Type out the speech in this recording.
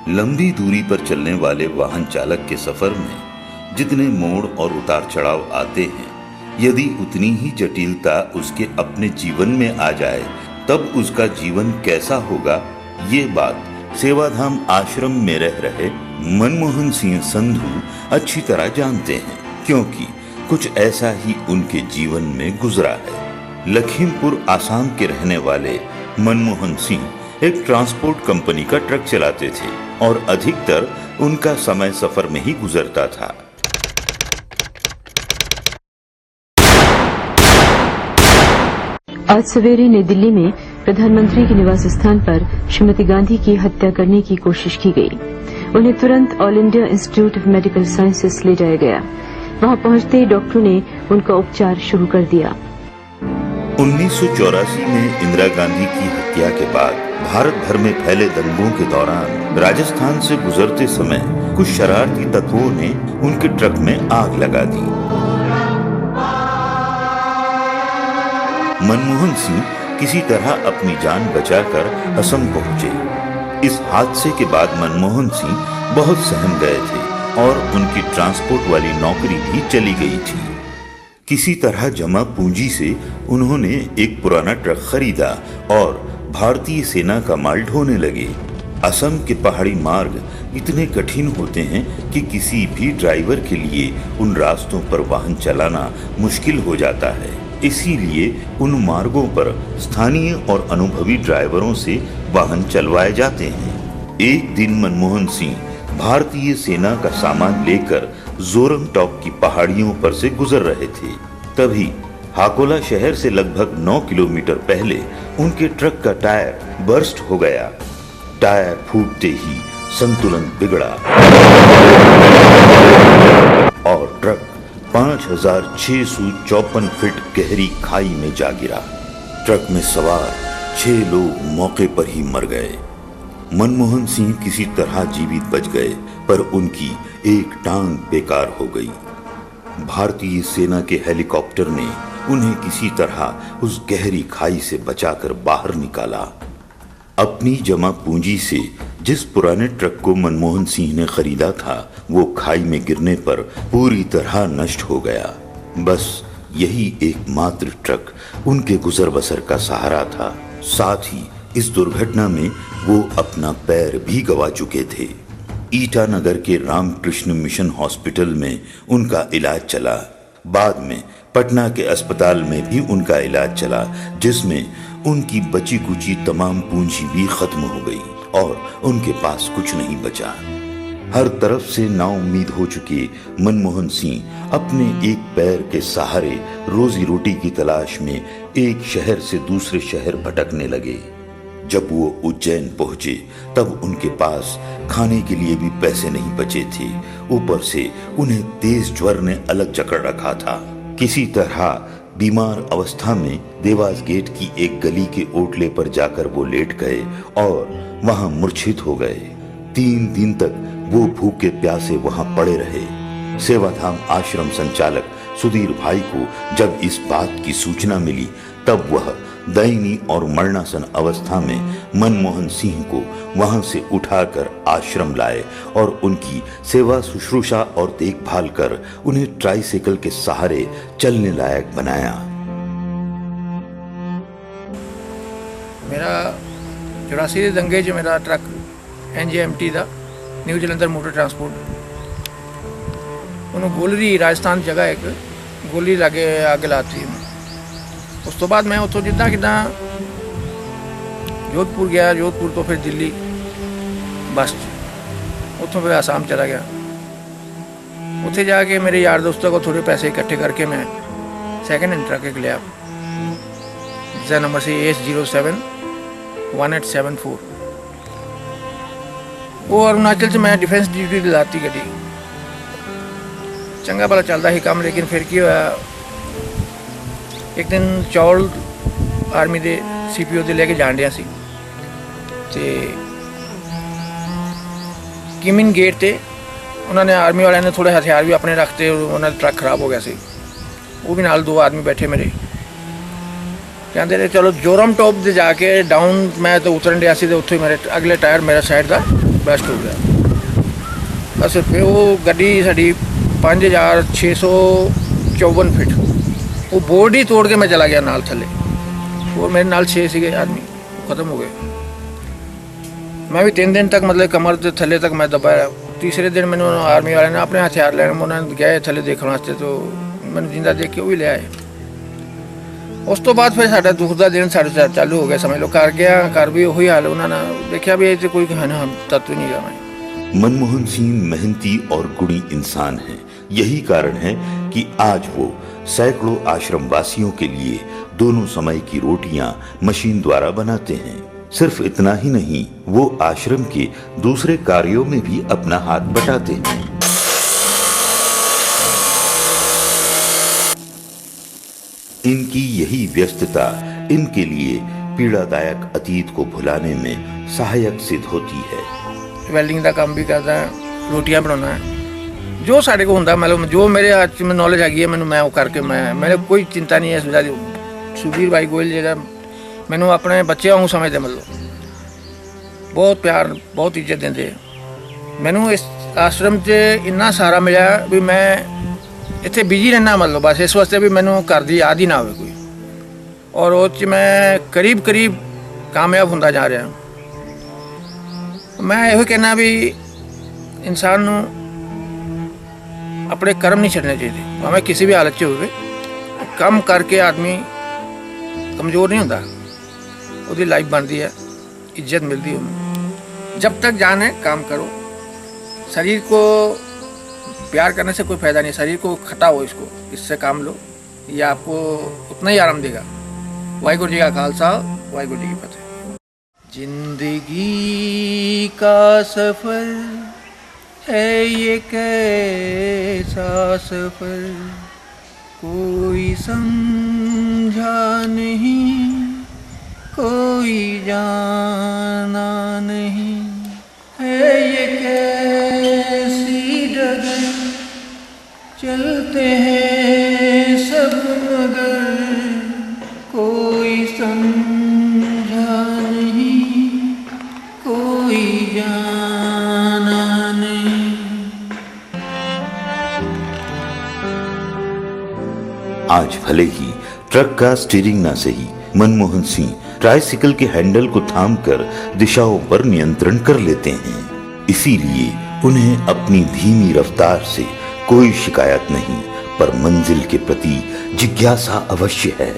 लंबी दूरी पर चलने वाले वाहन चालक के सफर में जितने मोड़ और उतार चढ़ाव आते हैं, यदि उतनी ही जटिलता उसके अपने जीवन में आ जाए तब उसका जीवन कैसा होगा, ये बात सेवाधाम आश्रम में रह रहे मनमोहन सिंह संधू अच्छी तरह जानते हैं, क्योंकि कुछ ऐसा ही उनके जीवन में गुजरा है। लखीमपुर आसाम के रहने वाले मनमोहन सिंह एक ट्रांसपोर्ट कंपनी का ट्रक चलाते थे और अधिकतर उनका समय सफर में ही गुजरता था। आज सवेरे नई दिल्ली में प्रधानमंत्री के निवास स्थान पर श्रीमती गांधी की हत्या करने की कोशिश की गई। उन्हें तुरंत all India institute of medical sciences ले जाया गया। वहां पहुंचते ही डॉक्टरों ने उनका उपचार शुरू कर दिया। 1984 में इंदिरा गांधी की हत्या के बाद भारत भर में फैले दंगों के दौरान राजस्थान से गुजरते समय कुछ शरारती तत्वों ने उनके ट्रक में आग लगा दी। मनमोहन सिंह किसी तरह अपनी जान बचाकर असम पहुंचे। इस हादसे के बाद मनमोहन सिंह बहुत सहम गए थे और उनकी ट्रांसपोर्ट वाली नौकरी भी चली गई थी। किसी तरह जमा पूंजी से उन्होंने एक पुराना ट्रक खरीदा और भारतीय सेना का माल ढोने लगे। असम के पहाड़ी मार्ग इतने कठिन होते हैं कि किसी भी ड्राइवर के लिए उन रास्तों पर वाहन चलाना मुश्किल हो जाता है। इसीलिए उन मार्गों पर स्थानीय और अनुभवी ड्राइवरों से वाहन चलवाए जाते हैं। एक दिन मनमोहन सिंह भारतीय सेना का सामान लेकर जोरम टॉप की पहाड़ियों पर से गुजर रहे थे। तभी हाकोला शहर से लगभग 9 किलोमीटर पहले उनके ट्रक का टायर बर्स्ट हो गया। टायर फूटते ही संतुलन बिगड़ा और ट्रक 5,654 फीट गहरी खाई में जा गिरा। ट्रक में सवार 6 लोग मौके पर ही मर गए। मनमोहन सिंह किसी तरह जीवित बच गए, पर उनकी एक टांग बेकार हो गई। भारतीय सेना के हेलीकॉप्टर ने उन्हें किसी तरह उस गहरी खाई से बचाकर बाहर निकाला। अपनी जमा पूंजी से जिस पुराने ट्रक को मनमोहन सिंह ने खरीदा था, वो खाई में गिरने पर पूरी तरह नष्ट हो गया। बस यही एकमात्र ट्रक उनके गुजर बसर का सहारा था। साथ ही इस दुर्घटना में वो अपना पैर भी गवा चुके थे। ईटानगर के रामकृष्ण मिशन हॉस्पिटल में उनका इलाज चला। बाद में पटना के अस्पताल में भी उनका इलाज चला, जिसमें उनकी बची कुची तमाम पूंजी भी खत्म हो गई और उनके पास कुछ नहीं बचा। हर तरफ से नाउम्मीद हो चुके मनमोहन सिंह अपने एक पैर के सहारे रोजी रोटी की तलाश में एक शहर से दूसरे शहर भटकने लगे। जब वो उज्जैन पहुंचे तब उनके पास खाने के लिए भी पैसे नहीं बचे थे। ऊपर से उन्हें तेज ज्वर ने अलग जकड़ रखा था। किसी तरह बीमार अवस्था में देवास गेट की एक गली के ओटले पर जाकर वो लेट गए और वहां मूर्छित हो गए। 3 दिन तक वो भूखे प्यासे वहां पड़े रहे। सेवाधाम आश्रम संचालक सुधीर भाई को जब इस बात की सूचना मिली, तब वह दयनीय और मरणासन अवस्था में मनमोहन सिंह को वहां से उठाकर आश्रम लाए और उनकी सेवा शुश्रूषा और देखभाल कर उन्हें ट्राइसाइकिल के सहारे चलने लायक बनाया। मेरा 84 ਦੇ ਦੰਗੇ 'ਚ ਮੇਰਾ ਟਰੱਕ NJMT ਦਾ ਨਿਊ ਜਲੰਧਰ ਮੋਟਰ ਟਰਾਂਸਪੋਰਟ ਉਹਨੂੰ ਗੋਲਰੀ ਰਾਜਸਥਾਨ ਜਗ੍ਹਾ ਇੱਕ ਗੋਲੀ ਲਾਗੇ ਅੱਗ ਲਾਤੀ। ਉਸ ਤੋਂ ਬਾਅਦ ਮੈਂ ਉੱਥੋਂ ਜਿੱਦਾਂ ਕਿੱਦਾਂ जोधपुर गया, जोधपुर तो फिर दिल्ली बस ਉੱਥੋਂ फिर आसाम चला गया। ਉੱਥੇ ਜਾ ਕੇ मेरे यार दोस्तों को थोड़े पैसे इकट्ठे करके मैं सेकेंड हैंड ट्रक एक लिया। जिसका नंबर से AS071874। वो अरुणाचल से मैं डिफेंस ड्यूटी दिलाती गड्डी चंगा भला चलता ही काम। लेकिन फिर की होया, एक दिन चौल आर्मी के CPO ਦੇ ਲੈ ਕੇ ਜਾਣ ਡਿਆ ਸੀ ਤੇ ਕਿਮਿਨ ਗੇਟ ਤੇ ਉਹਨਾਂ ਨੇ ਆਰਮੀ ਵਾਲਿਆਂ ਨੇ ਥੋੜੇ ਹਥਿਆਰ ਵੀ ਆਪਣੇ ਰੱਖਤੇ। ਉਹਨਾਂ ਦਾ ਟਰੱਕ ਖਰਾਬ ਹੋ ਗਿਆ ਸੀ। ਉਹ ਵੀ ਨਾਲ 2 ਆਦਮੀ ਬੈਠੇ ਮੇਰੇ। ਕਹਿੰਦੇ ਨੇ ਚਲੋ ਜੋਰਮ ਟੌਪ ਤੇ ਜਾ ਕੇ ਡਾਊਨ ਮੈਂ ਤਾਂ ਉਤਰਨ ਡਿਆ ਸੀ ਤੇ ਉੱਥੇ ਮੇਰੇ ਅਗਲੇ ਟਾਇਰ ਮੇਰਾ ਸਾਈਡ ਦਾ ਬੈਸਟ ਹੋ ਗਿਆ। ਬਸ ਫਿਰ ਉਹ ਗੱਡੀ ਸਾਡੀ 5654 ਫਿਟ ਉਹ ਬੋਰਡ ਹੀ ਤੋੜ ਕੇ ਮੈਂ ਚਲਾ ਗਿਆ ਨਾਲ ਥੱਲੇ। ਉਹ ਮੇਰੇ ਨਾਲ 6 ਸੀਗੇ ਆਦਮੀ, ਖਤਮ ਹੋ ਗਏ। ਮੈਂ ਵੀ 3 ਦਿਨ ਤੱਕ ਮਤਲਬ ਕਮਰ ਦੇ ਥੱਲੇ ਤੱਕ ਮੈਂ ਦਬਾ ਰਿਹਾ। ਤੀਸਰੇ ਦਿਨ ਮੈਨੂੰ ਆਰਮੀ ਵਾਲਿਆਂ ਨੇ ਆਪਣੇ ਹਥਿਆਰ ਲੈਣ ਉਹਨਾਂ ਨੇ ਗਏ ਥੱਲੇ ਦੇਖਣ ਵਾਸਤੇ, ਤਾਂ ਮੈਨੂੰ ਜਿੰਦਾ ਦੇਖ ਕੇ ਉਹ ਵੀ ਲੈ ਆਏ। ਉਸ ਤੋਂ ਬਾਅਦ ਫਿਰ ਸਾਡਾ ਦੁੱਖ ਦਾ ਦਿਨ ਸਾਡੇ ਚਾਲੂ ਹੋ ਗਿਆ, ਸਮਝ ਲਓ। ਕਰ ਗਿਆ, ਘਰ ਵੀ ਉਹੀ ਹਾਲ। ਉਹਨਾਂ ਨੇ ਦੇਖਿਆ ਵੀ ਇਹ 'ਚ ਕੋਈ तत्व नहीं गा। मनमोहन सिंह मेहनती और गुणी इंसान हैं। यही कारण है कि आज वो सैकड़ों आश्रम वासियों के लिए दोनों समय की रोटियां मशीन द्वारा बनाते हैं। सिर्फ इतना ही नहीं, वो आश्रम के दूसरे कार्यों में भी अपना हाथ बटाते हैं। इनकी यही व्यस्तता इनके लिए पीड़ादायक अतीत को भुलाने में सहायक सिद्ध होती है। ਵੈਲਡਿੰਗ ਦਾ ਕੰਮ ਵੀ ਕਰਦਾ, ਰੋਟੀਆਂ ਬਣਾਉਣਾ, ਜੋ ਸਾਡੇ ਕੋਲ ਹੁੰਦਾ ਮਤਲਬ ਜੋ ਮੇਰੇ ਹੱਥ 'ਚ ਨੌਲੇਜ ਹੈਗੀ ਹੈ ਮੈਨੂੰ ਮੈਂ ਉਹ ਕਰਕੇ ਮੇਰੇ ਕੋਈ ਚਿੰਤਾ ਨਹੀਂ ਹੈ। ਸੁਖਬੀਰ ਭਾਈ ਗੋਇਲ ਜਿਹੜਾ ਮੈਨੂੰ ਆਪਣੇ ਬੱਚਿਆਂ ਵਾਂਗੂ ਸਮਝਦੇ, ਮਤਲਬ ਬਹੁਤ ਪਿਆਰ ਬਹੁਤ ਇੱਜ਼ਤ ਦਿੰਦੇ। ਮੈਨੂੰ ਇਸ ਆਸ਼ਰਮ 'ਚ ਇੰਨਾ ਸਾਰਾ ਮਿਲਿਆ ਵੀ ਮੈਂ ਇੱਥੇ ਬਿਜੀ ਰਹਿਣਾ, ਮਤਲਬ ਬਸ ਇਸ ਵਾਸਤੇ ਵੀ ਮੈਨੂੰ ਘਰ ਦੀ ਯਾਦ ਹੀ ਨਾ ਹੋਵੇ ਕੋਈ। ਔਰ ਉਹ 'ਚ ਮੈਂ ਕਰੀਬ ਕਾਮਯਾਬ ਹੁੰਦਾ ਜਾ ਰਿਹਾ। ਮੈਂ ਇਹੋ ਕਹਿਣਾ ਵੀ ਇਨਸਾਨ ਨੂੰ ਆਪਣੇ ਕਰਮ ਨਹੀਂ ਛੱਡਣੇ ਚਾਹੀਦੇ, ਭਾਵੇਂ ਕਿਸੇ ਵੀ ਹਾਲਤ 'ਚ ਹੋਵੇ। ਕੰਮ ਕਰਕੇ ਆਦਮੀ ਕਮਜ਼ੋਰ ਨਹੀਂ ਹੁੰਦਾ, ਉਹਦੀ ਲਾਈਫ ਬਣਦੀ ਹੈ, ਇੱਜ਼ਤ ਮਿਲਦੀ ਉਹਨੂੰ। जब तक जान है काम करो। शरीर को प्यार करने से कोई फायदा नहीं, शरीर को खटाओ, इसको इससे काम लो, ये आपको उतना ही आराम देगा। वाहिगुरु जी का खालसा, वाहिगुरु जी की फतेह। जिंदगी का सफर है ये कैसा सफर, कोई समझा नहीं, कोई जाना नहीं, है ये कैसी डगर, चलते हैं सब मगर, कोई समझा नहीं, कोई जाना नहीं। आज भले ही ट्रक का स्टीयरिंग न सही, मनमोहन सिंह ट्राइसिकल के हैंडल को थामकर दिशाओं पर नियंत्रण कर लेते हैं। इसीलिए उन्हें अपनी धीमी रफ्तार से कोई शिकायत नहीं, पर मंजिल के प्रति जिज्ञासा अवश्य है।